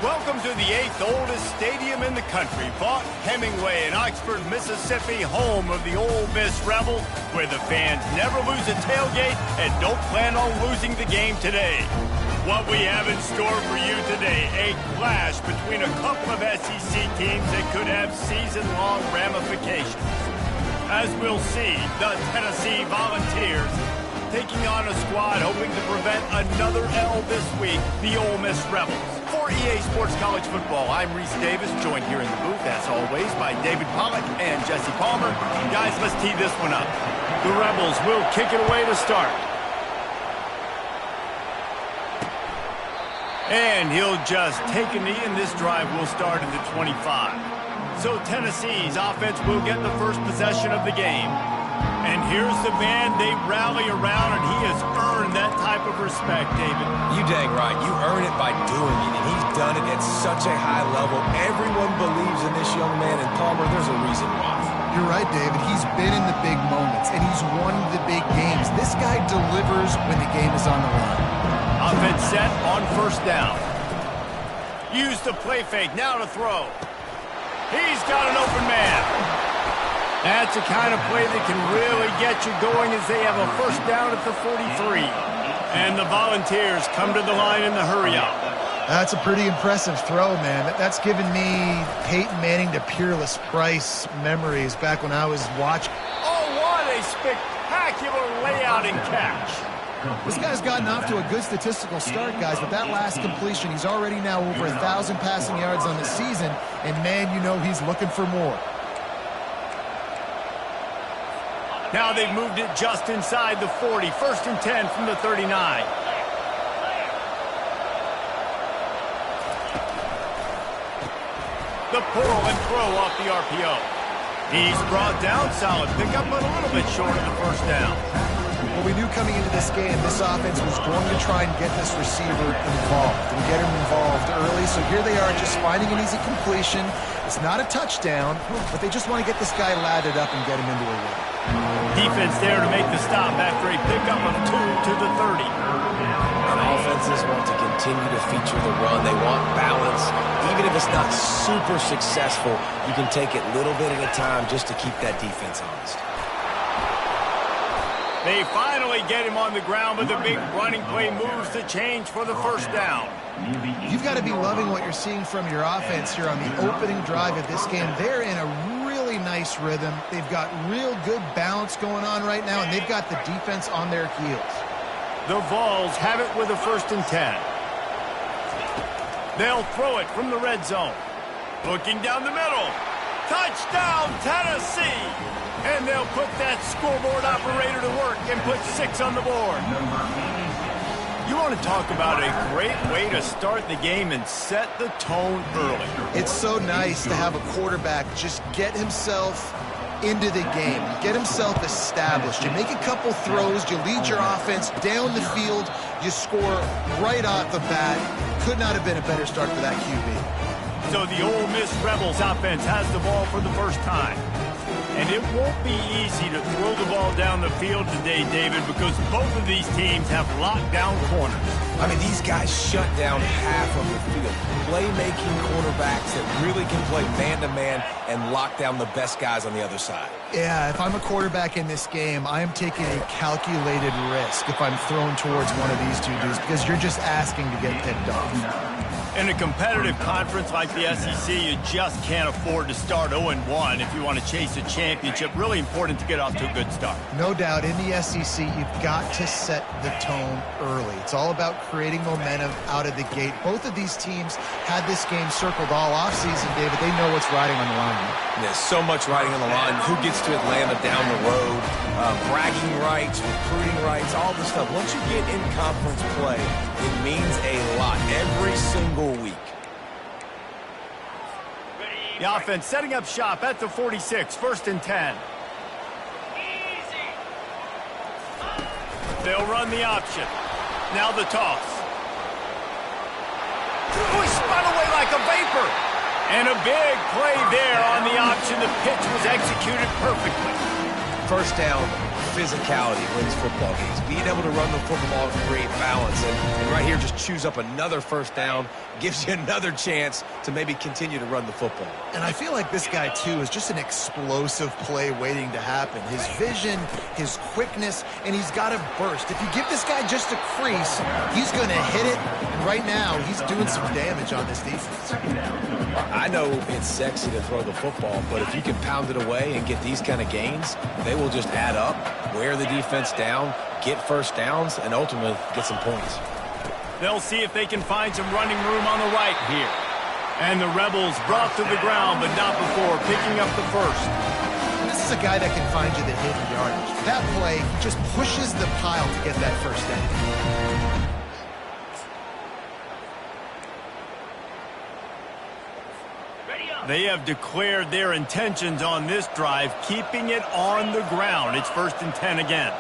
Welcome to the 8th oldest stadium in the country, Vaught Hemingway in Oxford, Mississippi, home of the Ole Miss Rebels, where the fans never lose a tailgate and don't plan on losing the game today. What we have in store for you today, a clash between a couple of SEC teams that could have season-long ramifications. As we'll see, the Tennessee Volunteers taking on a squad hoping to prevent another L this week, the Ole Miss Rebels. For EA Sports College Football, I'm Reese Davis, joined here in the booth, as always, by David Pollack and Jesse Palmer. Guys, let's tee this one up. The Rebels will kick it away to start. And he'll just take a knee, and this drive will start at the 25. So Tennessee's offense will get the first possession of the game. And here's the man they rally around, and he has earned that type of respect, David. You dang right. You earn it by doing it, and he's done it at such a high level. Everyone believes in this young man, and Palmer, there's a reason why. You're right, David. He's been in the big moments, and he's won the big games. This guy delivers when the game is on the line. Offense set on first down. Use the play fake, now to throw. He's got an open man. That's the kind of play that can really get you going as they have a first down at the 43. And the Volunteers come to the line in the hurry-up. That's a pretty impressive throw, man. That's given me Peyton Manning to Peerless Price memories back when I was watching. Oh, what a spectacular layout and catch. This guy's gotten off to a good statistical start, guys, but that last completion, he's already now over 1,000 passing yards on the season, and, man, you know he's looking for more. Now they've moved it just inside the 40. First and 10 from the 39. The pull and throw off the RPO. He's brought down, solid pickup, but a little bit short of the first down. Well, we knew coming into this game, this offense was going to try and get this receiver involved and get him involved early. So here they are just finding an easy completion. It's not a touchdown, but they just want to get this guy lathered up and get him into a win. Defense there to make the stop after a pickup of 2 to the 30. And offenses want to continue to feature the run. They want balance. Even if it's not super successful, you can take it little bit at a time just to keep that defense honest. They finally get him on the ground, but the big running play moves the change for the first down. You've got to be loving what you're seeing from your offense here on the opening drive of this game. They're in a really nice rhythm. They've got real good balance going on right now, and they've got the defense on their heels. The Vols have it with a first and 10. They'll throw it from the red zone. Looking down the middle. Touchdown, Tennessee! And they'll put that scoreboard operator to work and put 6 on the board. You want to talk about a great way to start the game and set the tone early. It's so nice to have a quarterback just get himself into the game, get himself established. You make a couple throws, you lead your offense down the field, you score right off the bat. Could not have been a better start for that QB. So the Ole Miss Rebels offense has the ball for the first time. And it won't be easy to throw the ball down the field today, David, because both of these teams have locked down corners. I mean, these guys shut down half of the field. Playmaking quarterbacks that really can play man-to-man and lock down the best guys on the other side. Yeah, if I'm a quarterback in this game, I am taking a calculated risk if I'm thrown towards one of these two dudes because you're just asking to get picked off. In a competitive conference like the SEC, you just can't afford to start 0-1 if you want to chase a championship. Really important to get off to a good start. No doubt, in the SEC, you've got to set the tone early. It's all about creating momentum out of the gate. Both of these teams had this game circled all offseason, David. They know what's riding on the line. There's so much riding on the line. Who gets to Atlanta down the road? Bragging rights, recruiting rights, all this stuff. Once you get in conference play, it means a lot every single week. The offense setting up shop at the 46, first and 10. They'll run the option. Now the toss. Oh, he spun away like a vapor. And a big play there on the option. The pitch was executed perfectly. First down, physicality wins football games. Being able to run the football and create balance. And right here, just choose up another first down, gives you another chance to maybe continue to run the football. And I feel like this guy, too, is just an explosive play waiting to happen. His vision, his quickness, and he's got a burst. If you give this guy just a crease, he's going to hit it. And right now, he's doing some damage on this defense. I know it's sexy to throw the football, but if you can pound it away and get these kind of gains, they will just add up, wear the defense down, get first downs, and ultimately get some points. They'll see if they can find some running room on the right here. And the Rebels brought to the ground, but not before picking up the first. This is a guy that can find you the hidden yardage. That play just pushes the pile to get that first down. They have declared their intentions on this drive, keeping it on the ground. It's 1st and 10 again.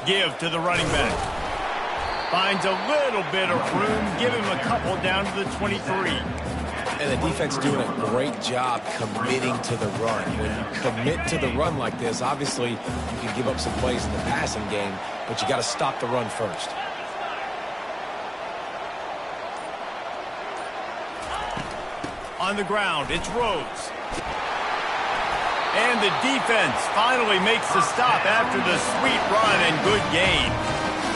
Give to the running back. Finds a little bit of room. Give him a couple down to the 23. And the defense doing a great job committing to the run. When you commit to the run like this, obviously you can give up some plays in the passing game, but you got to stop the run first. On the ground, it's Rhodes. And the defense finally makes the stop after the sweet run and good gain.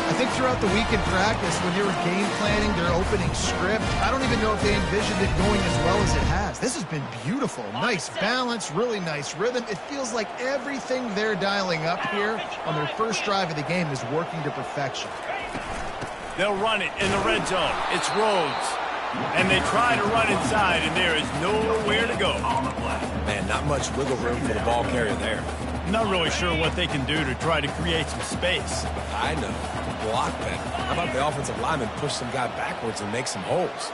I think throughout the week in practice, when they were game planning their opening script, I don't even know if they envisioned it going as well as it has. This has been beautiful. Nice balance, really nice rhythm. It feels like everything they're dialing up here on their first drive of the game is working to perfection. They'll run it in the red zone. It's Rhodes. And they try to run inside, and there is nowhere to go. Man, not much wiggle room for the ball carrier there. Not really sure what they can do to try to create some space. I know. Block better. How about the offensive lineman push some guy backwards and make some holes?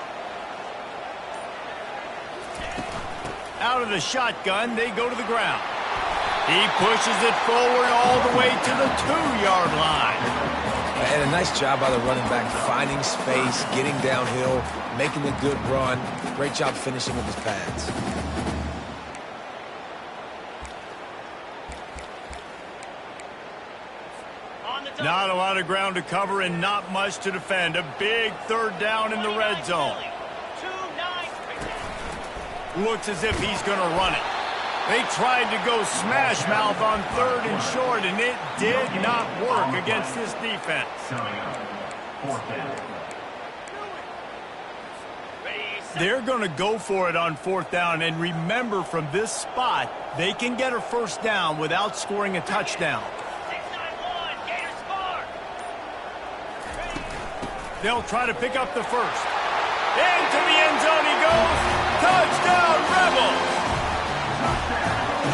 Out of the shotgun, they go to the ground. He pushes it forward all the way to the 2-yard line. And a nice job by the running back, finding space, getting downhill, making a good run. Great job finishing with his pads. Not a lot of ground to cover and not much to defend. A big 3rd down in the red zone. Looks as if he's going to run it. They tried to go smash mouth on 3rd and short, and it did not work against this defense. They're going to go for it on 4th down, and remember, from this spot, they can get a first down without scoring a touchdown. They'll try to pick up the first. Into the end zone he goes. Touchdown, Rebels!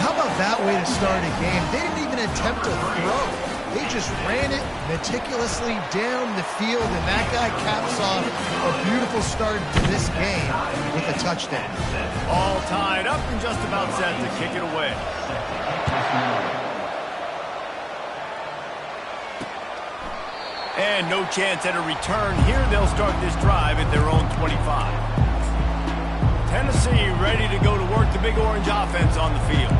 How about that way to start a game? They didn't even attempt to throw. They just ran it meticulously down the field, and that guy caps off a beautiful start to this game with a touchdown. All tied up and just about set to kick it away. And no chance at a return here. They'll start this drive at their own 25. Tennessee ready to go to work the Big Orange offense on the field.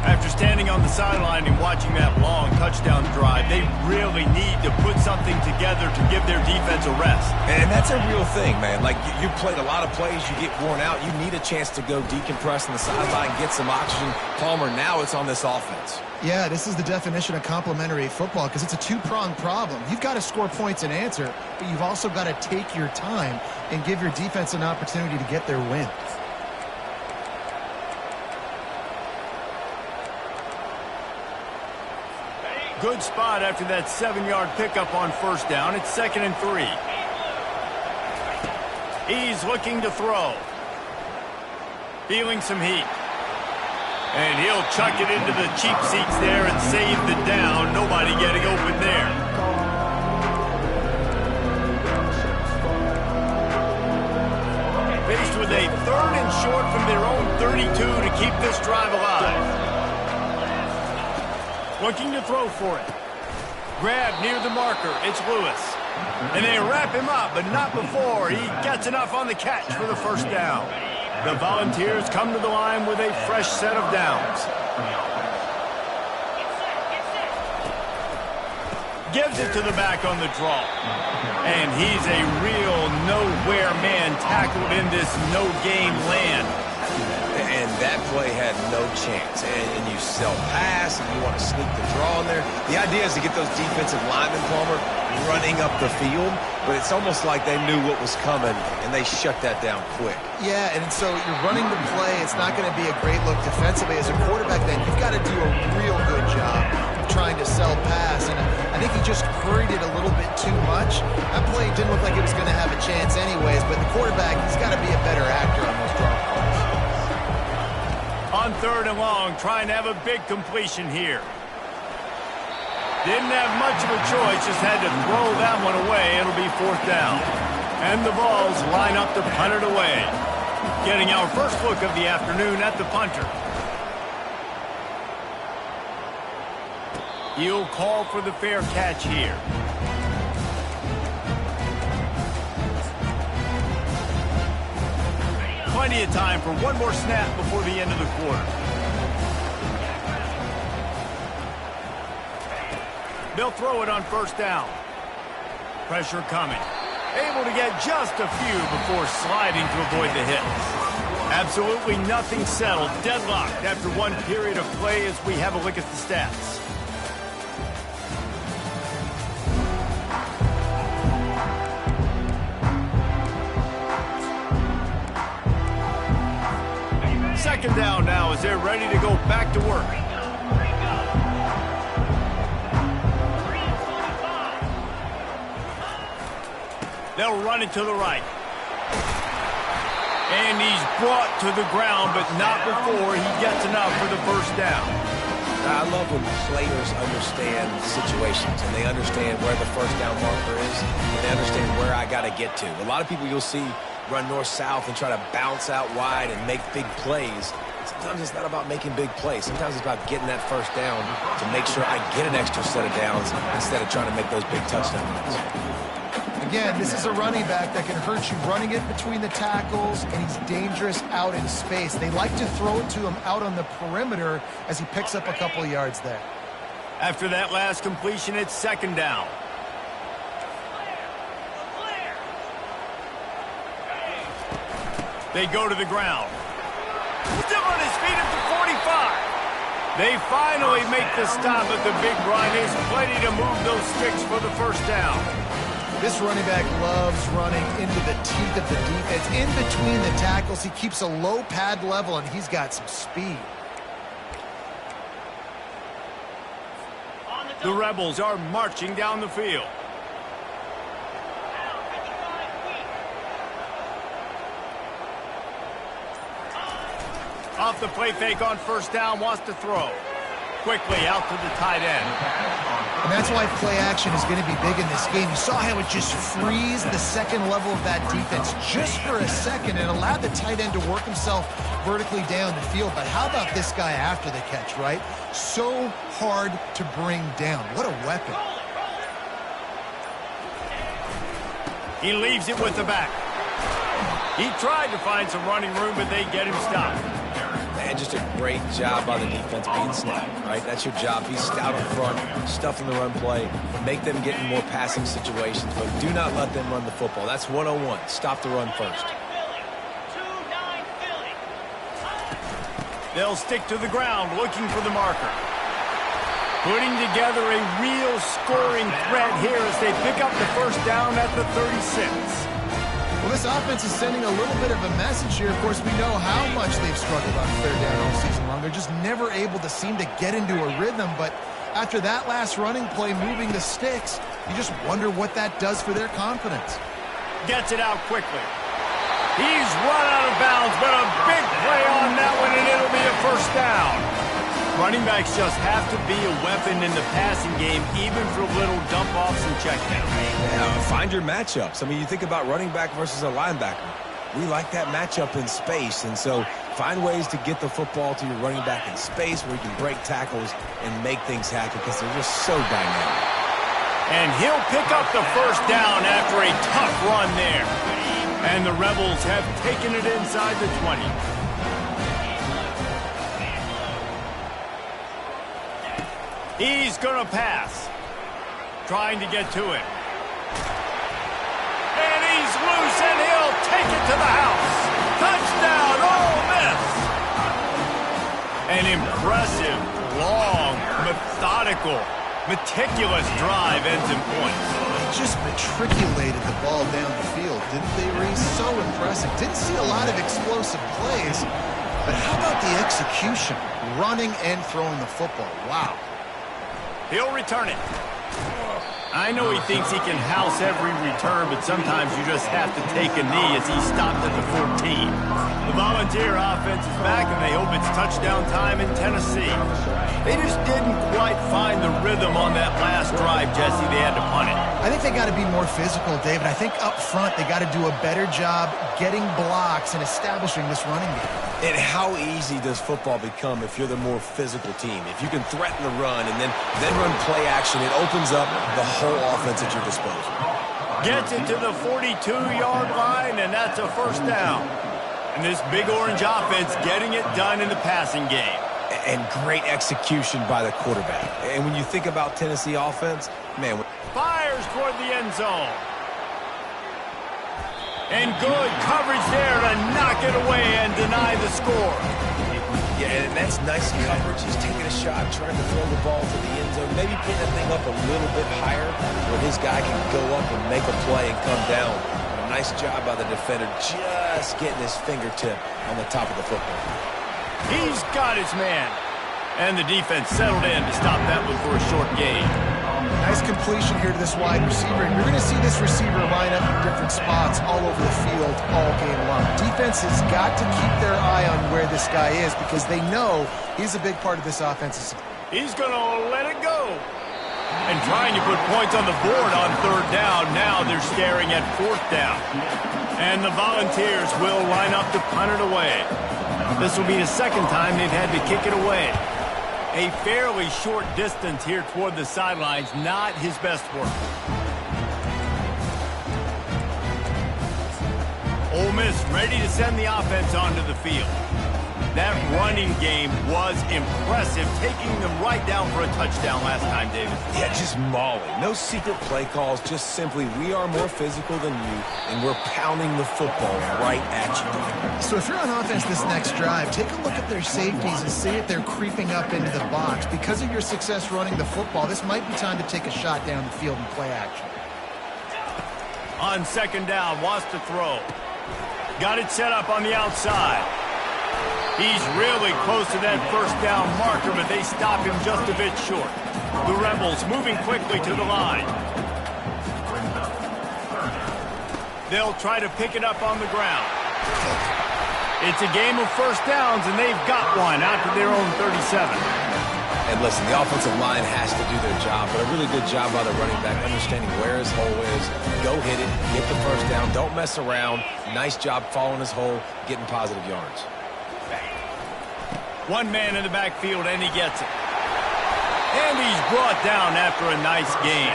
After standing on the sideline and watching that long touchdown drive, they really need to put something together to give their defense a rest. And that's a real thing, man. Like, you played a lot of plays, you get worn out, you need a chance to go decompress on the sideline, get some oxygen. Palmer, now it's on this offense. Yeah, this is the definition of complementary football because it's a two-pronged problem. You've got to score points and answer, but you've also got to take your time and give your defense an opportunity to get their win. Good spot after that 7-yard pickup on 1st down. It's 2nd and 3. He's looking to throw. Feeling some heat. And he'll chuck it into the cheap seats there and save the down. Nobody getting open there. Faced with a 3rd and short from their own 32 to keep this drive alive. Looking to throw for it. Grab near the marker. It's Lewis. And they wrap him up, but not before he gets enough on the catch for the first down. The Volunteers come to the line with a fresh set of downs. Gives it to the back on the draw. And he's a real nowhere man tackled in this no-game land. And that play had no chance. And you sell pass, and you want to sneak the draw in there. The idea is to get those defensive linemen, Palmer, running up the field. But it's almost like they knew what was coming, and they shut that down quick. Yeah, and so you're running the play. It's not going to be a great look defensively. As a quarterback, then, you've got to do a real good job of trying to sell pass. And I think he just hurried it a little bit too much. That play didn't look like it was going to have a chance anyways, but the quarterback, he's got to be a better actor on those draw calls. On 3rd and long, trying to have a big completion here. Didn't have much of a choice, just had to throw that one away. It'll be 4th down. And the Vols line up to punt it away. Getting our first look of the afternoon at the punter. He'll call for the fair catch here. Plenty of time for one more snap before the end of the quarter. They'll throw it on 1st down. Pressure coming. Able to get just a few before sliding to avoid the hits. Absolutely nothing settled. Deadlocked after one period of play as we have a look at the stats. Second down now as they're ready to go back to work. They'll run it to the right. And he's brought to the ground, but not before he gets enough for the first down. I love when players understand situations and they understand where the first down marker is and they understand where I got to get to. A lot of people you'll see run north-south and try to bounce out wide and make big plays. Sometimes it's not about making big plays. Sometimes it's about getting that first down to make sure I get an extra set of downs instead of trying to make those big touchdown runs. Again, this is a running back that can hurt you running it between the tackles, and he's dangerous out in space. They like to throw it to him out on the perimeter as he picks up a couple of yards there. After that last completion, it's 2nd down. They go to the ground. Still on his feet at the 45. They finally make the stop at the big run. There's plenty to move those sticks for the first down. This running back loves running into the teeth of the defense. In between the tackles, he keeps a low pad level, and he's got some speed. The Rebels are marching down the field. Off the play fake on 1st down, wants to throw. Quickly out to the tight end. And that's why play action is going to be big in this game. You saw how it just frees the second level of that defense just for a second and allowed the tight end to work himself vertically down the field. But how about this guy after the catch, right? So hard to bring down. What a weapon. He leaves it with the back. He tried to find some running room, but they get him stopped. Man, just a great job by the defense being snapped, right? That's your job. Be stout up front, stuffing the run play, make them get in more passing situations, but do not let them run the football. That's 101. Stop the run first. They'll stick to the ground looking for the marker. Putting together a real scoring threat here as they pick up the first down at the 36. Well, this offense is sending a little bit of a message here. Of course, we know how much they've struggled on 3rd down all season long. They're just never able to seem to get into a rhythm. But after that last running play, moving the sticks, you just wonder what that does for their confidence. Gets it out quickly. He's run out of bounds, but a big play on that one, and it'll be a first down. Running backs just have to be a weapon in the passing game, even for little dump-offs and checkdowns. Yeah, find your matchups. I mean, you think about running back versus a linebacker. We like that matchup in space, and so find ways to get the football to your running back in space where you can break tackles and make things happen because they're just so dynamic. And he'll pick up the first down after a tough run there. And the Rebels have taken it inside the 20. He's going to pass. Trying to get to him. And he's loose, and he'll take it to the house. Touchdown, Ole Miss. An impressive, long, methodical, meticulous drive ends in points. He just matriculated the ball down the field, didn't they, Reese? So impressive. Didn't see a lot of explosive plays, but how about the execution? Running and throwing the football. Wow. He'll return it. I know he thinks he can house every return, but sometimes you just have to take a knee as he stopped at the 14. The Volunteer offense is back, and they hope it's touchdown time in Tennessee. They just didn't quite find the rhythm on that last drive, Jesse. They had to punt it. I think they got to be more physical, David. I think up front they got to do a better job getting blocks and establishing this running game. And how easy does football become if you're the more physical team? If you can threaten the run and then run play action, it opens up the whole offense at your disposal. Gets it to the 42-yard line, and that's a first down. And this Big Orange offense getting it done in the passing game. And great execution by the quarterback. And when you think about Tennessee offense, man. Fires toward the end zone. And good coverage there to knock it away and deny the score. Yeah, and that's nice coverage. He's taking a shot, trying to throw the ball to the end zone, maybe putting that thing up a little bit higher where his guy can go up and make a play and come down. A nice job by the defender just getting his fingertip on the top of the football. He's got his man. And the defense settled in to stop that one for a short gain. Nice completion here to this wide receiver. And you're going to see this receiver line up in different spots all over the field all game long. Defense has got to keep their eye on where this guy is because they know he's a big part of this offense. He's going to let it go. And trying to put points on the board on third down. Now they're staring at fourth down. And the Volunteers will line up to punt it away. This will be the second time they've had to kick it away. A fairly short distance here toward the sidelines, not his best work. Ole Miss ready to send the offense onto the field. That running game was impressive, taking them right down for a touchdown last time, David. Yeah, just mauling. No secret play calls, just simply we are more physical than you, and we're pounding the football right at you. So if you're on offense this next drive, take a look at their safeties and see if they're creeping up into the box. Because of your success running the football, this might be time to take a shot down the field and play action. On second down, wants to throw. Got it set up on the outside. He's really close to that first down marker, but they stop him just a bit short. The Rebels moving quickly to the line. They'll try to pick it up on the ground. It's a game of first downs, and they've got one out to their own 37. And listen, the offensive line has to do their job, but a really good job by the running back, understanding where his hole is. Go hit it, get the first down, don't mess around. Nice job following his hole, getting positive yards. One man in the backfield, and he gets it. And he's brought down after a nice gain.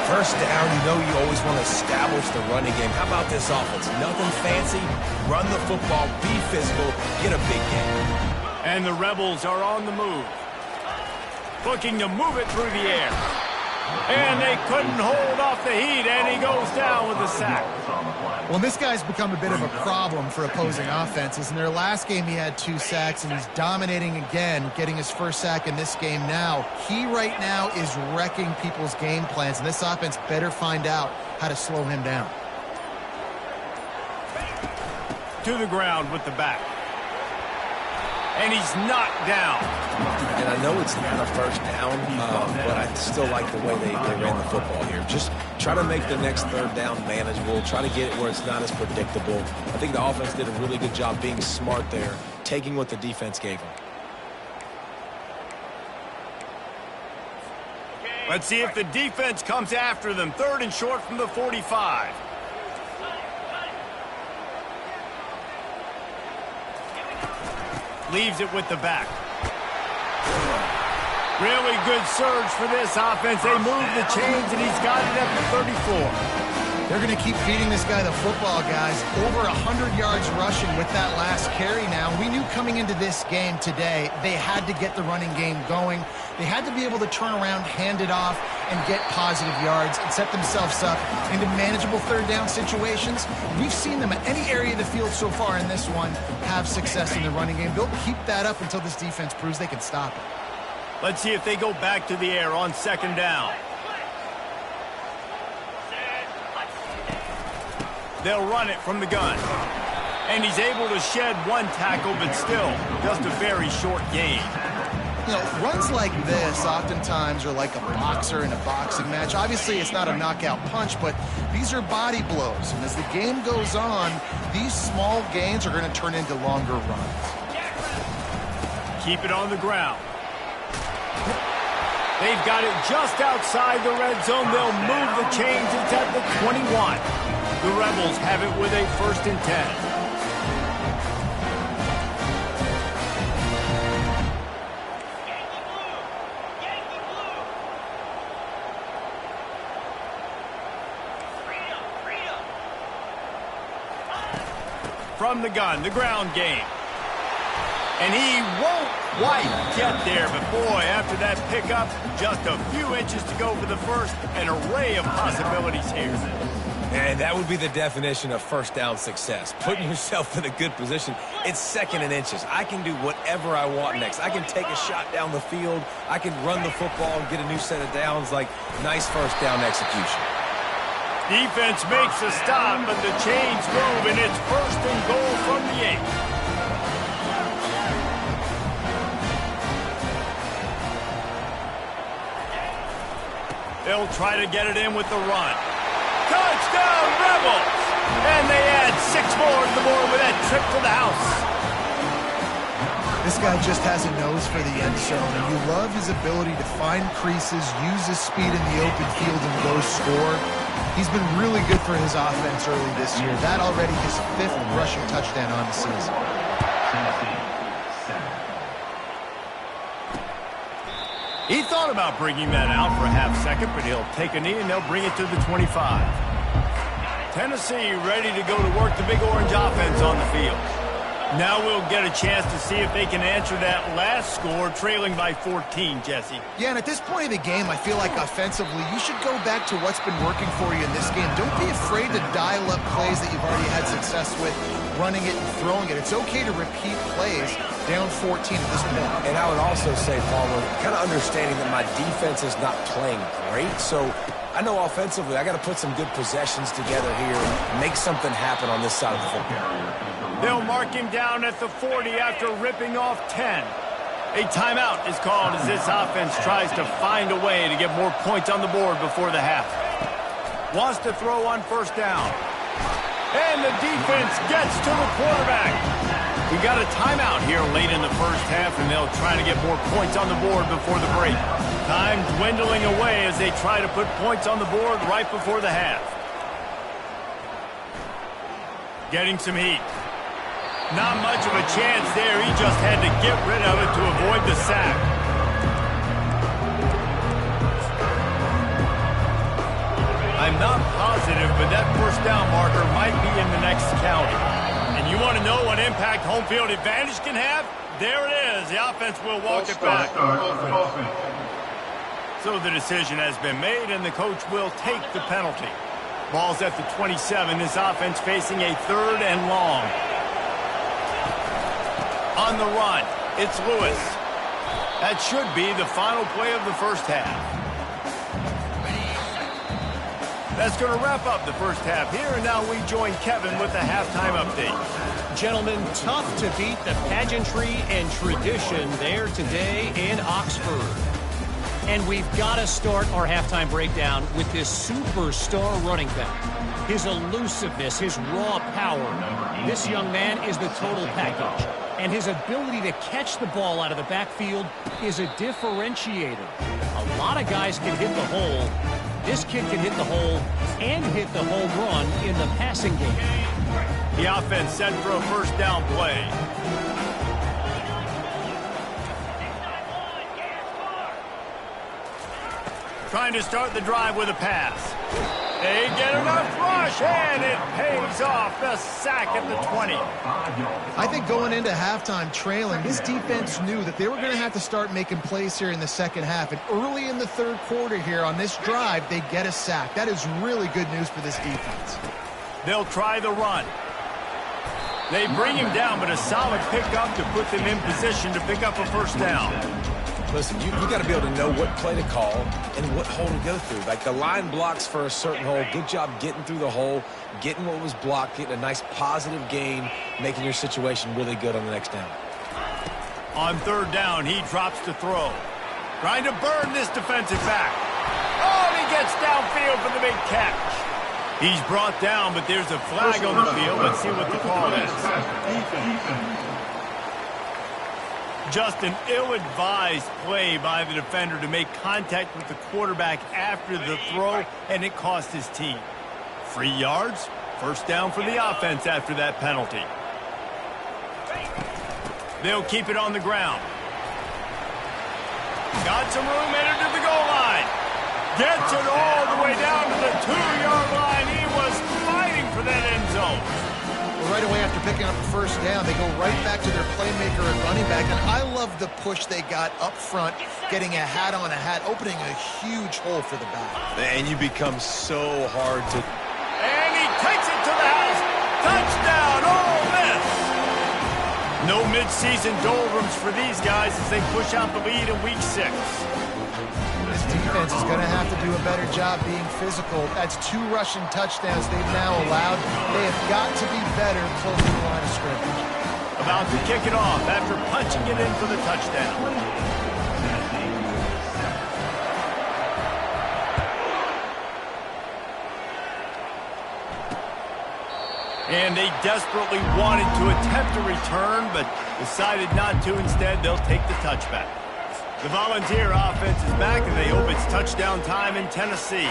First down, you know you always want to establish the running game. How about this offense? Nothing fancy. Run the football, be physical, get a big gain. And the Rebels are on the move. Looking to move it through the air. And they couldn't hold off the heat, and he goes down with a sack. Well, this guy's become a bit of a problem for opposing offenses. In their last game, he had 2 sacks, and he's dominating again, getting his first sack in this game now. He right now is wrecking people's game plans, and this offense better find out how to slow him down. To the ground with the back. And he's knocked down. And I know it's not a first down, but I still like the way they ran the football here. Just try to make the next third down manageable. Try to get it where it's not as predictable. I think the offense did a really good job being smart there, taking what the defense gave them. Let's see if the defense comes after them. Third and short from the 45. Leaves it with the back. Really good surge for this offense. They move the chains, and he's got it at the 34. They're going to keep feeding this guy the football, guys. Over 100 yards rushing with that last carry now. We knew coming into this game today, they had to get the running game going. They had to be able to turn around, hand it off, and get positive yards and set themselves up into manageable third down situations. We've seen them at any area of the field so far in this one have success in the running game. They'll keep that up until this defense proves they can stop it. Let's see if they go back to the air on second down. They'll run it from the gun. And he's able to shed one tackle, but still just a very short gain. You know, runs like this oftentimes are like a boxer in a boxing match. Obviously, it's not a knockout punch, but these are body blows. And as the game goes on, these small gains are going to turn into longer runs. Keep it on the ground. They've got it just outside the red zone. They'll move the chains. It's at the 21. The Rebels have it with a 1st and 10. From the gun, the ground game. And he won't quite get there, but boy, after that pickup, just a few inches to go for the first. An array of possibilities here. And that would be the definition of first down success. Putting yourself in a good position. It's 2nd and inches. I can do whatever I want next. I can take a shot down the field. I can run the football and get a new set of downs. Like, nice first down execution. Defense makes a stop, but the chains move, and it's 1st and goal from the 8. They'll try to get it in with the run. Touchdown, Rebels! And they add 6 more to the board with that trip to the house. This guy just has a nose for the end zone, and you love his ability to find creases, use his speed in the open field, and go score. He's been really good for his offense early this year. That already his 5th rushing touchdown on the season. He thought about bringing that out for a half second, but he'll take a knee and they'll bring it to the 25. Tennessee ready to go to work the Big Orange offense on the field. Now we'll get a chance to see if they can answer that last score, trailing by 14, Jesse. Yeah, and at this point of the game, I feel like offensively, you should go back to what's been working for you in this game. Don't be afraid to dial up plays that you've already had success with, running it and throwing it. It's okay to repeat plays down 14 at this point. And I would also say, Palmer, kind of understanding that my defense is not playing great, so I know offensively I got to put some good possessions together here and make something happen on this side of the football. They'll mark him down at the 40 after ripping off 10. A timeout is called as this offense tries to find a way to get more points on the board before the half. Wants to throw on 1st down. And the defense gets to the quarterback. We got a timeout here late in the first half, and they'll try to get more points on the board before the break. Time dwindling away as they try to put points on the board right before the half. Getting some heat. Not much of a chance there. He just had to get rid of it to avoid the sack. I'm not positive, but that 1st down marker might be in the next county. And you want to know what impact home field advantage can have? There it is. The offense will walk it back. So the decision has been made, and the coach will take the penalty. Ball's at the 27. This offense facing a 3rd and long. On the run, it's Lewis. That should be the final play of the first half. That's going to wrap up the first half here, and now we join Kevin with the halftime update. Gentlemen, tough to beat the pageantry and tradition there today in Oxford. And we've got to start our halftime breakdown with this superstar running back. His elusiveness, his raw power. This young man is the total package. And his ability to catch the ball out of the backfield is a differentiator. A lot of guys can hit the hole. This kid can hit the hole and hit the home run in the passing game. The offense set for a 1st down play. Trying to start the drive with a pass. They get enough rush, and it pays off. The sack at the 20. I think going into halftime trailing, this defense knew that they were going to have to start making plays here in the second half. And early in the third quarter here on this drive, they get a sack. That is really good news for this defense. They'll try the run. They bring him down, but a solid pickup to put them in position to pick up a first down. Listen, you got to be able to know what play to call and what hole to go through. Like the line blocks for a certain hole. Good job getting through the hole, getting what was blocked, getting a nice positive gain, making your situation really good on the next down. On third down, he drops to throw. Trying to burn this defensive back. Oh, and he gets downfield for the big catch. He's brought down, but there's a flag on the field. Let's see what the call is. Just an ill-advised play by the defender to make contact with the quarterback after the throw, and it cost his team. 3 yards, first down for the offense after that penalty. They'll keep it on the ground. Got some room, headed to the goal line. Gets it all the way down to the 2-yard line. He was fighting for that end zone. Right away after picking up the first down, they go right back to their playmaker and running back. And I love the push they got up front, getting a hat on a hat, opening a huge hole for the back. And you become so hard to... And he takes it to the house. Touchdown, Ole Miss. No midseason doldrums for these guys as they push out the lead in Week 6. This defense is going to have to do a better job being physical. That's 2 rushing touchdowns they've now allowed. They have got to be better close to the line of scrimmage. About to kick it off after punching it in for the touchdown. And they desperately wanted to attempt a return, but decided not to. Instead, they'll take the touchback. The Volunteer offense is back, and they hope it's touchdown time in Tennessee.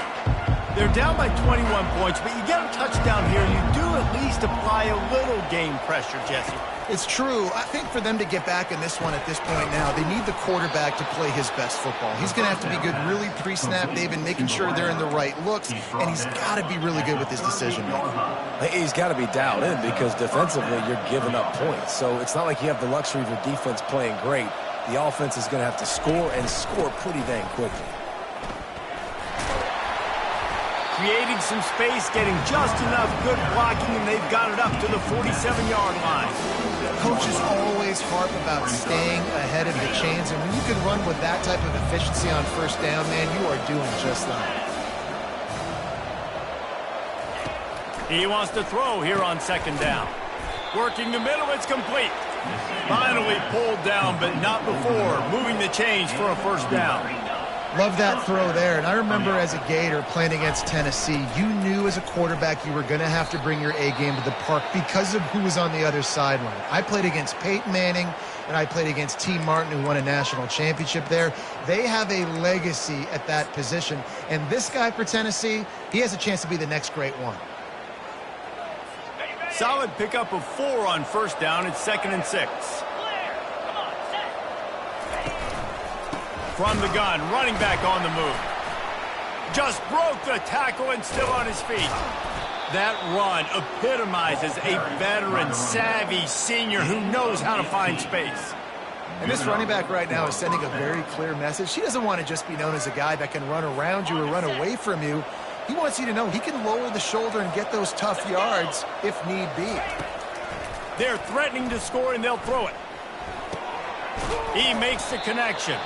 They're down by 21 points, but you get a touchdown here, you do at least apply a little game pressure, Jesse. It's true. I think for them to get back in this one at this point now, they need the quarterback to play his best football. He's going to have to be good really pre-snap, David, making sure they're in the right looks, and he's got to be really good with his decision-making. He's got to be dialed in because defensively you're giving up points. So it's not like you have the luxury of your defense playing great. The offense is going to have to score and score pretty dang quickly. Creating some space, getting just enough good blocking, and they've got it up to the 47-yard line. Coaches always harp about staying ahead of the chains, and when you can run with that type of efficiency on first down, man, you are doing just that. He wants to throw here on second down. Working the middle, it's complete. Finally pulled down, but not before moving the chains for a first down. Love that throw there. And I remember as a Gator playing against Tennessee, you knew as a quarterback you were going to have to bring your A game to the park because of who was on the other sideline. I played against Peyton Manning, and I played against T. Martin, who won a national championship there. They have a legacy at that position. And this guy for Tennessee, he has a chance to be the next great one. Solid pickup of 4 on first down. It's 2nd and 6. From the gun, running back on the move. Just broke the tackle and still on his feet. That run epitomizes a veteran, savvy senior who knows how to find space. And this running back right now is sending a very clear message. He doesn't want to just be known as a guy that can run around you or run away from you. He wants you to know he can lower the shoulder and get those tough yards if need be. They're threatening to score, and they'll throw it. He makes the connection.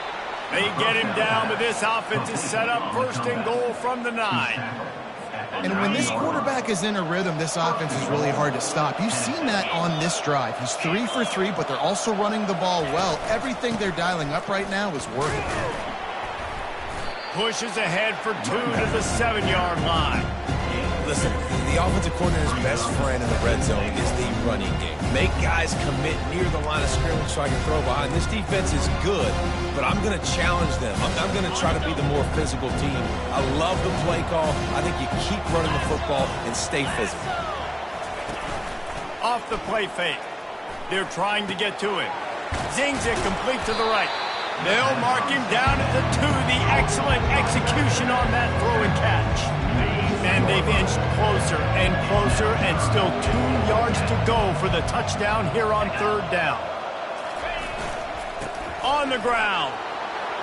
They get him down, but this offense is set up 1st and goal from the 9. And when this quarterback is in a rhythm, this offense is really hard to stop. You've seen that on this drive. He's 3 for 3, but they're also running the ball well. Everything they're dialing up right now is working. Pushes ahead for 2 to the 7-yard line. Listen, the offensive coordinator's best friend in the red zone is the running game. Make guys commit near the line of scrimmage so I can throw behind. This defense is good, but I'm going to challenge them. I'm going to try to be the more physical team. I love the play call. I think you keep running the football and stay physical. Off the play fake. They're trying to get to it. Zings it complete to the right. They'll mark him down at the 2. The excellent execution on that throw and catch. And they've inched closer and closer, and still 2 yards to go for the touchdown here on 3rd down. On the ground.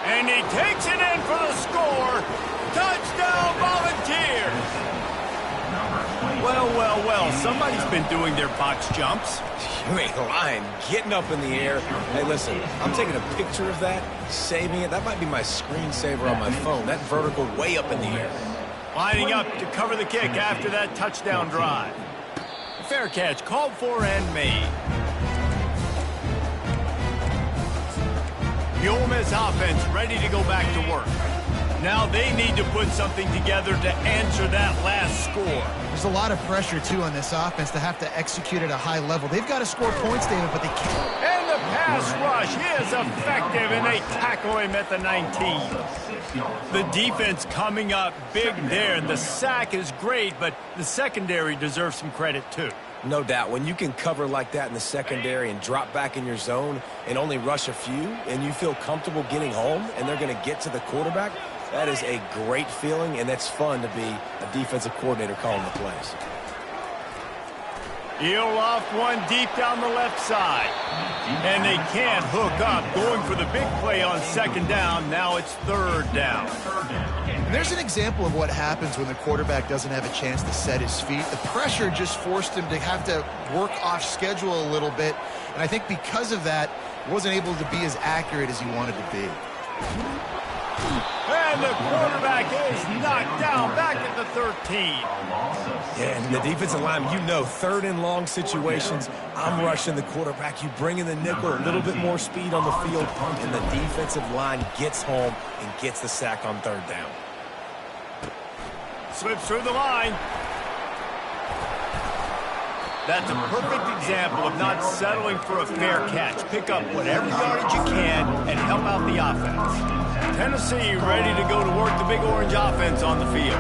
And he takes it in for the score. Touchdown, Volunteers. Well, well, well, somebody's been doing their box jumps. You ain't lying. Getting up in the air. Hey, listen, I'm taking a picture of that, saving it. That might be my screensaver on my phone. That vertical way up in the air. Lining up to cover the kick after that touchdown drive. Fair catch called for and made. The Ole Miss offense ready to go back to work. Now they need to put something together to answer that last score. There's a lot of pressure, too, on this offense to have to execute at a high level. They've got to score points, David, but they can't. And the pass rush is effective, and they tackle him at the 19. The defense coming up big there. The sack is great, but the secondary deserves some credit, too. No doubt. When you can cover like that in the secondary and drop back in your zone and only rush a few, and you feel comfortable getting home, and they're going to get to the quarterback, that is a great feeling, and it's fun to be a defensive coordinator calling the plays. He'll off one deep down the left side. And they can't hook up. Going for the big play on 2nd down. Now it's 3rd down. And there's an example of what happens when the quarterback doesn't have a chance to set his feet. The pressure just forced him to have to work off schedule a little bit. And I think because of that, he wasn't able to be as accurate as he wanted to be. And the quarterback is knocked down back at the 13. Yeah, and the defensive line, you know, 3rd and long situations, I'm rushing the quarterback. You bring in the nickel, a little bit more speed on the field, and the defensive line gets home and gets the sack on 3rd down. Slips through the line. That's a perfect example of not settling for a fair catch. Pick up whatever yardage you can and help out the offense. Tennessee ready to go to work the Big Orange offense on the field.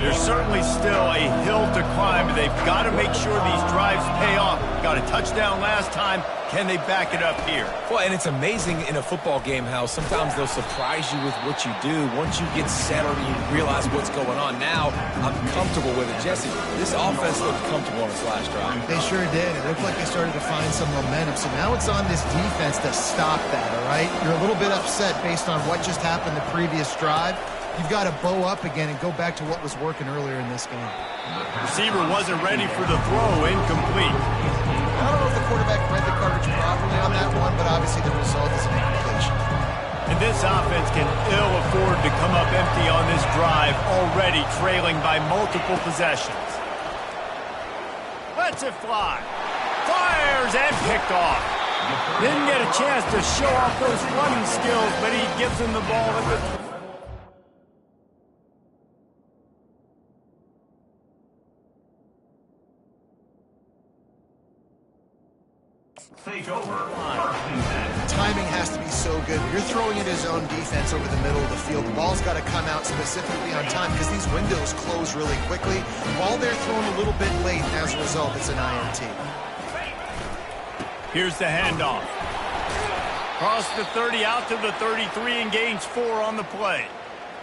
There's certainly still a hill to climb, but they've got to make sure these drives pay off. Got a touchdown last time. Can they back it up here? Well, and it's amazing in a football game how sometimes they'll surprise you with what you do. Once you get settled and you realize what's going on, now I'm comfortable with it. Jesse, this offense looked comfortable on its last drive. They sure did. It looked like they started to find some momentum. So now it's on this defense to stop that, all right? You're a little bit upset based on what just happened the previous drive. You've got to bow up again and go back to what was working earlier in this game. Receiver wasn't ready for the throw. Incomplete. I don't know if the quarterback read the coverage properly on that one, but obviously the result is an incompletion. And this offense can ill afford to come up empty on this drive, already trailing by multiple possessions. Lets it fly. Fires and picked off. Didn't get a chance to show off those running skills, but he gives him the ball at the Timing has to be so good. You're throwing in his own defense over the middle of the field. The ball's got to come out specifically on time because these windows close really quickly. Ball there thrown a little bit late, and as a result, it's an INT. Here's the handoff. Cross the 30 out to the 33 and gains 4 on the play.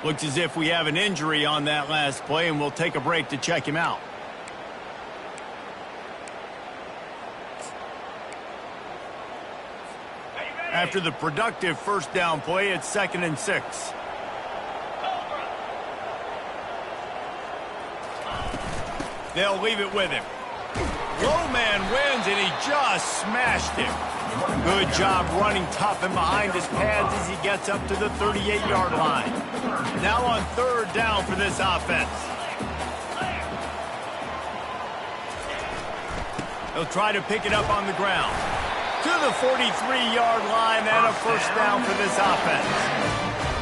Looks as if we have an injury on that last play, and we'll take a break to check him out. After the productive first down play, it's 2nd and 6. They'll leave it with him. Low man wins, and he just smashed him. Good job running tough and behind his pads as he gets up to the 38-yard line. Now on 3rd down for this offense. They'll try to pick it up on the ground. To the 43-yard line and a first down for this offense.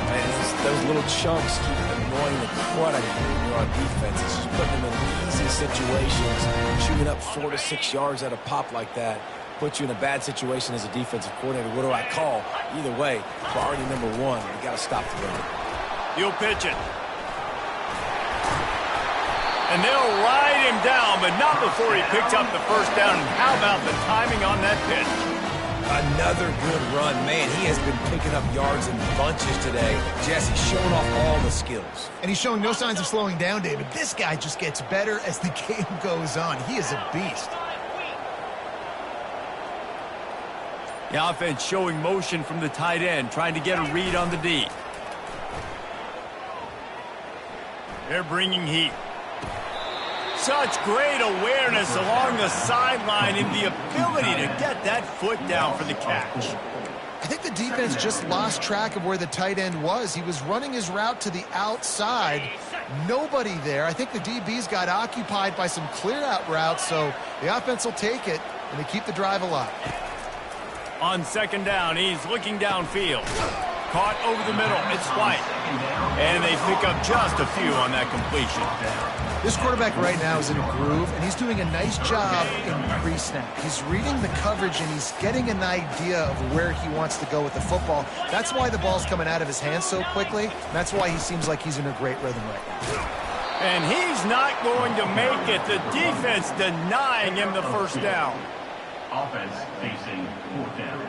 Man, those little chunks keep annoying the crud out of you when you're on defense. It's just putting them in easy situations. Shooting up 4 to 6 yards at a pop like that puts you in a bad situation as a defensive coordinator. What do I call? Either way, priority number 1, you got to stop the run. He'll pitch it. And they'll ride him down, but not before he picks up the first down. And how about the timing on that pitch? Another good run. Man, he has been picking up yards in bunches today. Jesse showing off all the skills. And he's showing no signs of slowing down, David. This guy just gets better as the game goes on. He is a beast. The offense showing motion from the tight end, trying to get a read on the D. They're bringing heat. Such great awareness along the sideline and the ability to get that foot down for the catch. I think the defense just lost track of where the tight end was. He was running his route to the outside. Nobody there. I think the DBs got occupied by some clear-out routes, so the offense will take it, and they keep the drive alive. On second down, he's looking downfield. Caught over the middle. It's White. And they pick up just a few on that completion. This quarterback right now is in a groove, and he's doing a nice job in pre-snap. He's reading the coverage, and he's getting an idea of where he wants to go with the football. That's why the ball's coming out of his hands so quickly. That's why he seems like he's in a great rhythm right now. And he's not going to make it. The defense denying him the first down. Offense facing fourth down.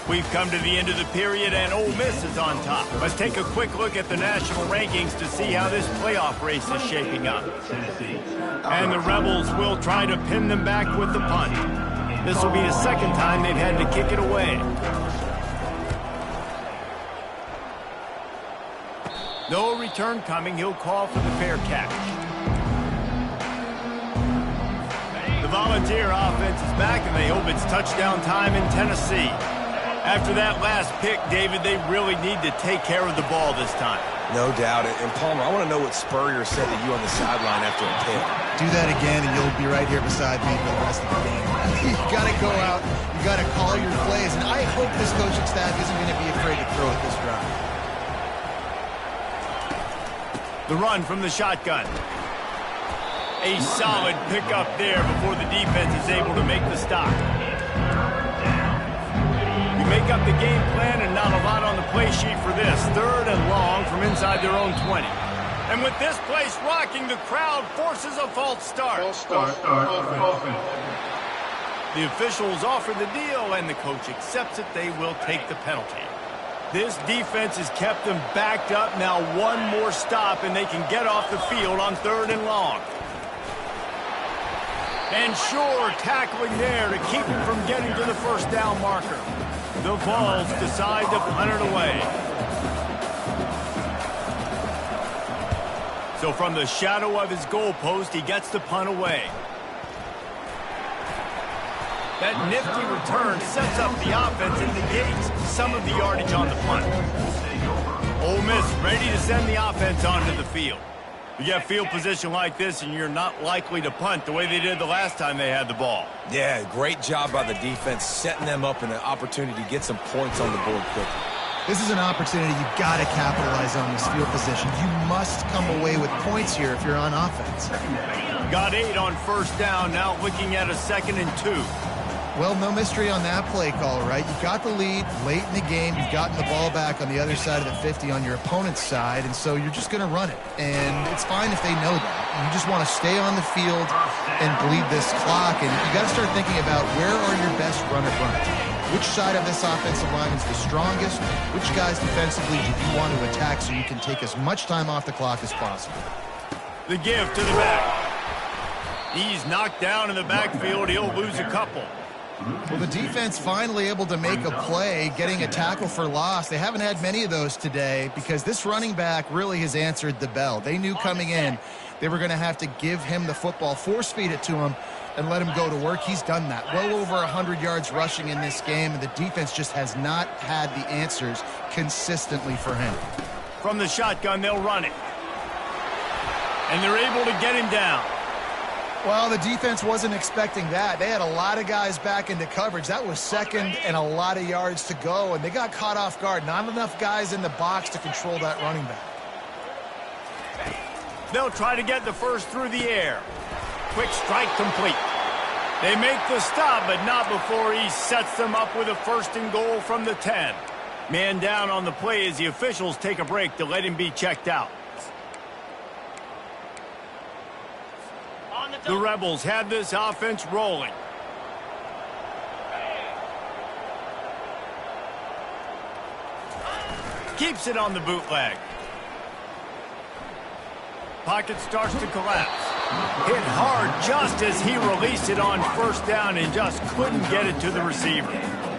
We've come to the end of the period, and Ole Miss is on top. Let's take a quick look at the national rankings to see how this playoff race is shaping up. And the Rebels will try to pin them back with the punt. This will be the second time they've had to kick it away. No return coming. He'll call for the fair catch. The Volunteer offense is back, and they hope it's touchdown time in Tennessee. After that last pick, David, they really need to take care of the ball this time. No doubt. And Palmer, I want to know what Spurrier said to you on the sideline after a pick. Do that again, and you'll be right here beside me for the rest of the game. You got to go out. You got to call your plays, and I hope this coaching staff isn't going to be afraid to throw at this drive. The run from the shotgun. A solid pickup there before the defense is able to make the stop. You make up the game plan and not a lot on the play sheet for this. Third and long from inside their own 20. And with this place rocking, the crowd forces a false start. The officials offer the deal, and the coach accepts it. They will take the penalty. This defense has kept them backed up. Now one more stop, and they can get off the field on third and long. And sure, tackling there to keep him from getting to the first down marker. The Vols decide to punt it away. So from the shadow of his goalpost, he gets the punt away. That nifty return sets up the offense and negates some of the yardage on the punt. Ole Miss ready to send the offense onto the field. You get field position like this, and you're not likely to punt the way they did the last time they had the ball. Yeah, great job by the defense, setting them up in an opportunity to get some points on the board quickly. This is an opportunity you've got to capitalize on this field position. You must come away with points here if you're on offense. Got 8 on first down, now looking at a 2nd and 2. Well, no mystery on that play call, right? You got the lead late in the game. You've gotten the ball back on the other side of the 50 on your opponent's side, and so you're just going to run it. And it's fine if they know that. You just want to stay on the field and bleed this clock, and you got to start thinking about where are your best runner runs. Which side of this offensive line is the strongest? Which guys defensively do you want to attack so you can take as much time off the clock as possible? The give to the back. He's knocked down in the backfield. He'll lose a couple. Well, the defense finally able to make a play, getting a tackle for loss. They haven't had many of those today because this running back really has answered the bell. They knew coming in they were going to have to give him the football, force feed it to him, and let him go to work. He's done that. Well over 100 yards rushing in this game, and the defense just has not had the answers consistently for him. From the shotgun, they'll run it. And they're able to get him down. Well, the defense wasn't expecting that. They had a lot of guys back into coverage. That was second and a lot of yards to go, and they got caught off guard. Not enough guys in the box to control that running back. They'll try to get the first through the air. Quick strike complete. They make the stop, but not before he sets them up with a 1st and goal from the 10. Man down on the play as the officials take a break to let him be checked out. The Rebels have this offense rolling. Keeps it on the bootleg. Pocket starts to collapse. Hit hard just as he released it on first down and just couldn't get it to the receiver.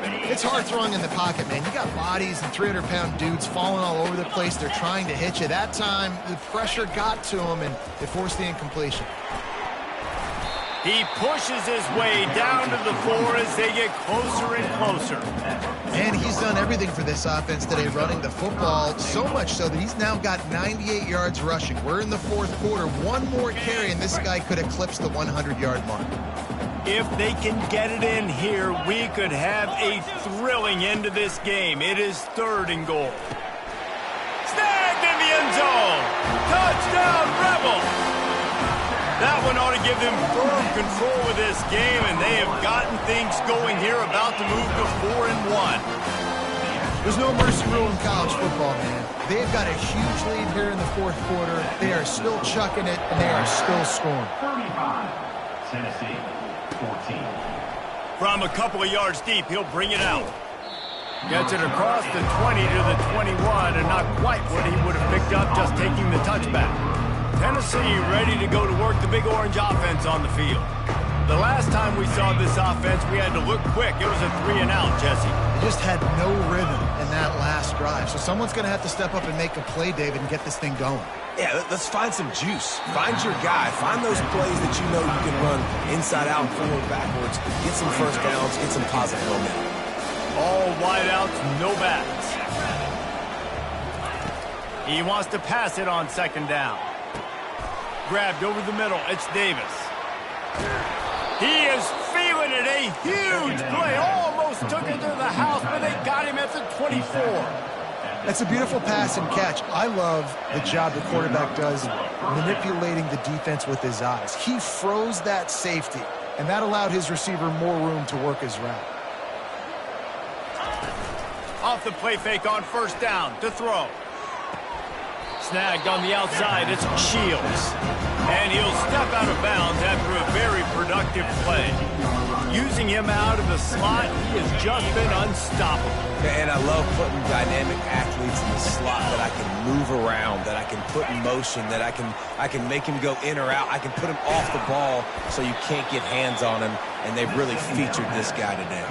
It's hard throwing in the pocket, man. You got bodies and 300-pound dudes falling all over the place. They're trying to hit you. That time, the pressure got to him, and it forced the incompletion. He pushes his way down to the floor as they get closer and closer. And he's done everything for this offense today, running the football, so much so that he's now got 98 yards rushing. We're in the fourth quarter. One more carry, and this guy could eclipse the 100-yard mark. If they can get it in here, we could have a thrilling end to this game. It is 3rd and goal. Snagged in the end zone. Touchdown, Rebels. That one ought to give them firm control of this game, and they have gotten things going here, about to move to 4-1. There's no mercy rule in college football, man. They've got a huge lead here in the fourth quarter. They are still chucking it, and they are still scoring. 35, Tennessee, 14. From a couple of yards deep, he'll bring it out. Gets it across the 20 to the 21, and not quite what he would have picked up just taking the touchback. Tennessee ready to go to work the Big Orange offense on the field. The last time we saw this offense, we had to look quick. It was a 3-and-out, Jesse. They just had no rhythm in that last drive. So someone's going to have to step up and make a play, David, and get this thing going. Yeah, let's find some juice. Find your guy. Find those plays that you know you can run inside out, forward, backwards. Get some first downs. Get some positive momentum. All wideouts, no backs. He wants to pass it on 2nd down. Grabbed over the middle. It's Davis. He is feeling it. A huge play. Almost took it to the house, but they got him at the 24. That's a beautiful pass and catch. I love the job the quarterback does manipulating the defense with his eyes. He froze that safety, and that allowed his receiver more room to work his route. Off the play fake on 1st down to throw. Snagged on the outside, it's Shields. And he'll step out of bounds after a very productive play. Using him out of the slot, he has just been unstoppable. And I love putting dynamic athletes in the slot that I can move around, that I can put in motion, that I can make him go in or out. I can put him off the ball so you can't get hands on him, and they've really featured this guy today.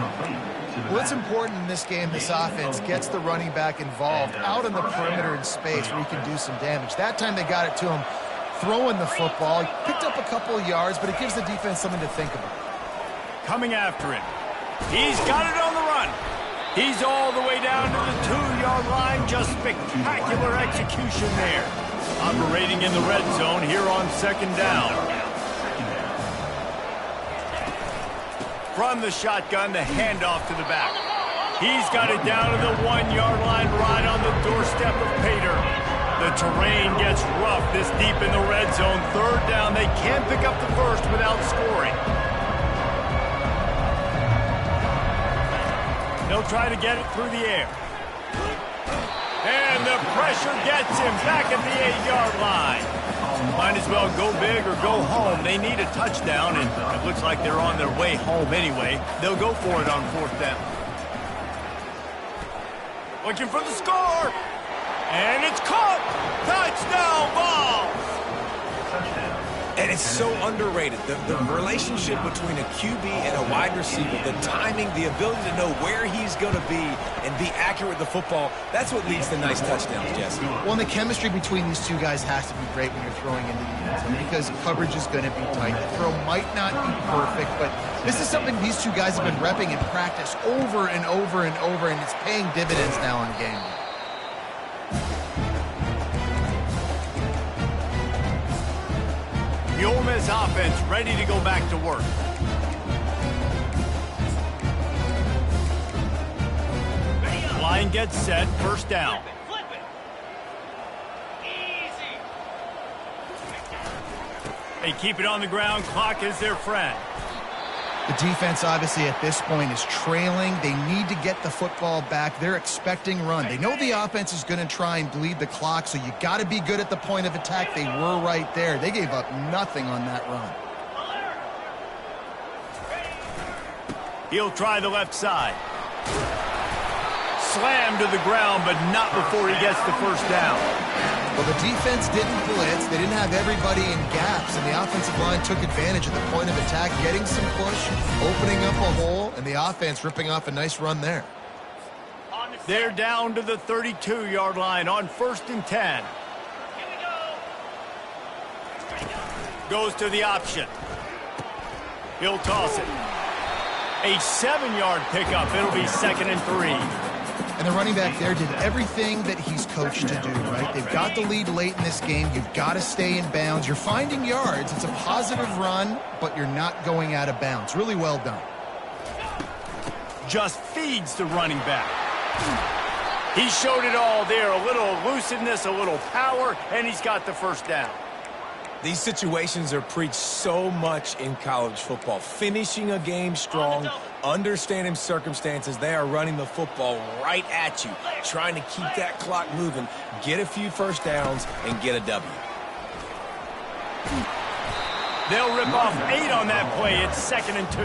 What's important in this game, this offense gets the running back involved out on the perimeter in space where he can do some damage. That time they got it to him throwing the football. He picked up a couple of yards, but it gives the defense something to think about. Coming after him. He's got it on the run. He's all the way down to the 2-yard line. Just spectacular execution there. Operating in the red zone here on 2nd down. From the shotgun, the handoff to the back. He's got it down to the 1-yard line right on the doorstep of Pater. The terrain gets rough this deep in the red zone. 3rd down, they can't pick up the first without scoring. They'll try to get it through the air. And the pressure gets him back at the 8-yard line. Might as well go big or go home. They need a touchdown, and it looks like they're on their way home anyway. They'll go for it on 4th down. Looking for the score. And it's caught. Touchdown ball. And it's so underrated. The relationship between a QB and a wide receiver, the timing, the ability to know where he's going to be and be accurate with the football, that's what leads to nice touchdowns, Jesse. Well, and the chemistry between these two guys has to be great when you're throwing into the end zone because coverage is going to be tight. The throw might not be perfect, but this is something these two guys have been repping in practice over and over and over, and it's paying dividends now on game day. The Ole Miss offense ready to go back to work. Line gets set, 1st down. They keep it on the ground, clock is their friend. The defense, obviously, at this point is trailing. They need to get the football back. They're expecting run. They know the offense is going to try and bleed the clock, so you got to be good at the point of attack. They were right there. They gave up nothing on that run. He'll try the left side. Slammed to the ground, but not before he gets the first down. Well, the defense didn't blitz. They didn't have everybody in gaps, and the offensive line took advantage of the point of attack, getting some push, opening up a hole, and the offense ripping off a nice run there. They're down to the 32-yard line on 1st and 10. Goes to the option. He'll toss it. A 7-yard pickup. It'll be 2nd and 3. And the running back there did everything that he's coached to do, right? They've got the lead late in this game. You've got to stay in bounds. You're finding yards. It's a positive run, but you're not going out of bounds. Really well done. Just feeds the running back. He showed it all there. A little elusiveness, a little power, and he's got the first down. These situations are preached so much in college football. Finishing a game strong, understanding circumstances. They are running the football right at you, trying to keep that clock moving, get a few first downs, and get a W. They'll rip off 8 on that play. It's 2nd and 2.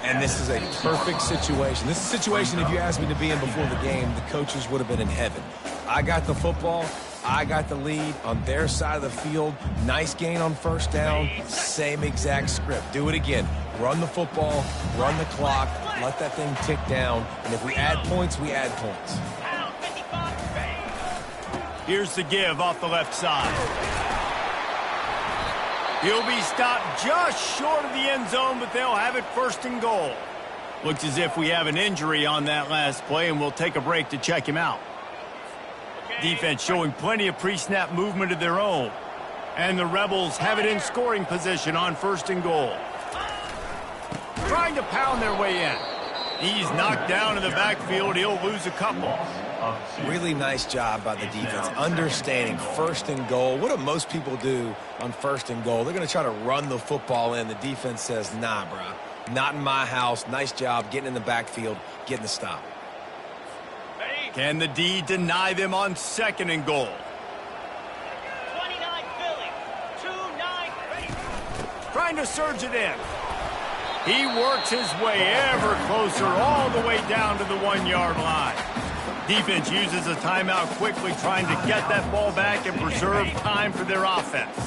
And this is a perfect situation. This is a situation, if you asked me to be in before the game, the coaches would have been in heaven. I got the football. I got the lead on their side of the field. Nice gain on first down. Same exact script. Do it again. Run the football, run the clock, let that thing tick down. And if we add points, we add points. Here's the give off the left side. He'll be stopped just short of the end zone, but they'll have it 1st and goal. Looks as if we have an injury on that last play, and we'll take a break to check him out. Defense showing plenty of pre-snap movement of their own. And the Rebels have it in scoring position on 1st and goal. Trying to pound their way in. He's knocked down in the backfield. He'll lose a couple. Really nice job by the defense, understanding 1st and goal. What do most people do on 1st and goal? They're going to try to run the football in. The defense says, nah, bro. Not in my house. Nice job getting in the backfield, getting the stop. Can the D deny them on 2nd and goal? 29 Philly. 2-9 ready. Trying to surge it in. He works his way ever closer all the way down to the 1-yard line. Defense uses a timeout quickly, trying to get that ball back and preserve time for their offense.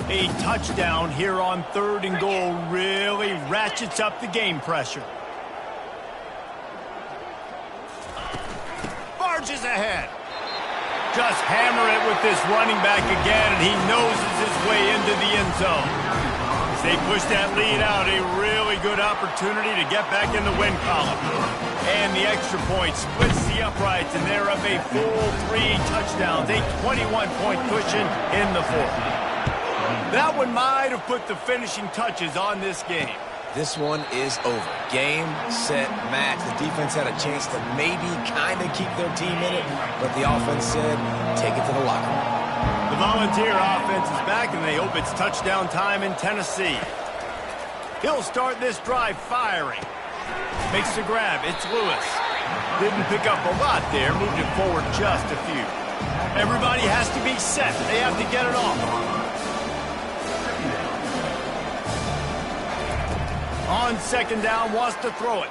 A touchdown here on 3rd and goal really ratchets up the game pressure. Barges ahead. Just hammer it with this running back again, and he noses his way into the end zone. As they push that lead out, a really good opportunity to get back in the win column. And the extra point splits the uprights, and they're up a full 3 touchdowns, a 21-point cushion in the 4th. That one might have put the finishing touches on this game. This one is over. Game, set, match. The defense had a chance to maybe kind of keep their team in it, but the offense said, take it to the locker room. The Volunteer offense is back, and they hope it's touchdown time in Tennessee. He'll start this drive firing. Makes the grab. It's Lewis. Didn't pick up a lot there. Moved it forward just a few. Everybody has to be set. They have to get it off. On 2nd down, wants to throw it.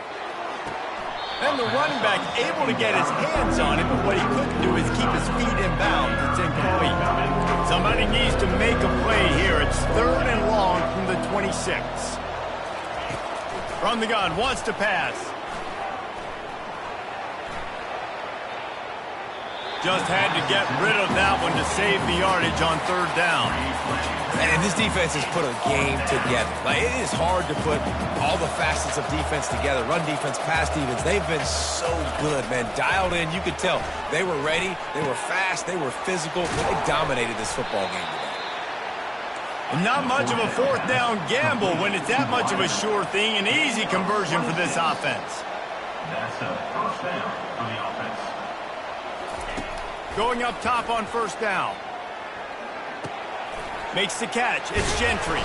And the running back able to get his hands on it, but what he couldn't do is keep his feet in bounds. It's incomplete. Somebody needs to make a play here. It's 3rd and long from the 26. From the gun, wants to pass. Just had to get rid of that one to save the yardage on 3rd down. And this defense has put a game together. Like, it is hard to put all the facets of defense together. Run defense, pass defense. They've been so good, man. Dialed in. You could tell they were ready. They were fast. They were physical. They dominated this football game today. Not much of a 4th down gamble when it's that much of a sure thing. An easy conversion for this offense. That's a first down for the offense. Going up top on 1st down. Makes the catch. It's Gentry.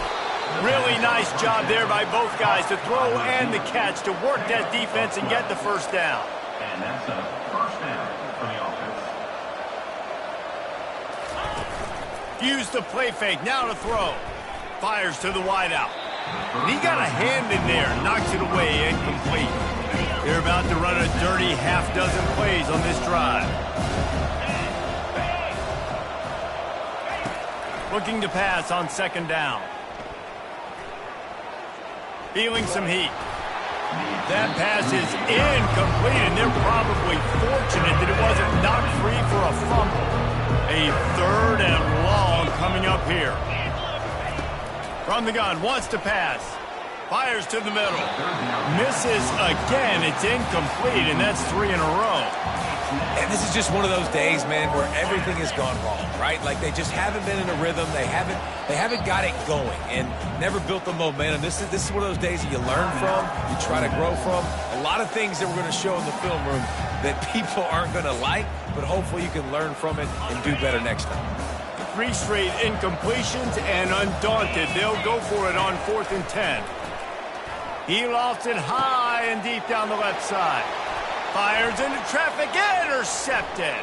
Really nice job there by both guys to throw and the catch to work that defense and get the 1st down. And that's a first down for the offense. Use the play fake. Now to throw. Fires to the wideout. And he got a hand in there, knocks it away, incomplete. They're about to run a dirty half-dozen plays on this drive. Looking to pass on second down. Feeling some heat. That pass is incomplete, and they're probably fortunate that it wasn't knocked free for a fumble. A 3rd and long coming up here. From the gun, wants to pass. Fires to the middle. Misses again. It's incomplete, and that's 3 in a row. And this is just one of those days, man, where everything has gone wrong, right? Like they just haven't been in a rhythm. They haven't got it going and never built the momentum. This is one of those days that you learn from, you try to grow from. A lot of things that we're going to show in the film room that people aren't going to like, but hopefully you can learn from it and do better next time. 3 straight incompletions, and undaunted, they'll go for it on 4th and 10. He lofts it high and deep down the left side. Fires into traffic, intercepted.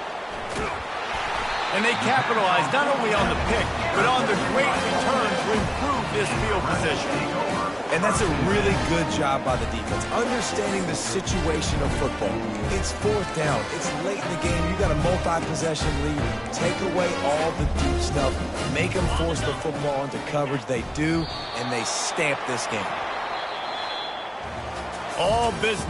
And they capitalize not only on the pick, but on the great return to improve this field position. And that's a really good job by the defense, understanding the situation of football. It's 4th down. It's late in the game. You got a multi-possession lead. Take away all the deep stuff. Make them force the football into coverage. They do, and they stamp this game. All business.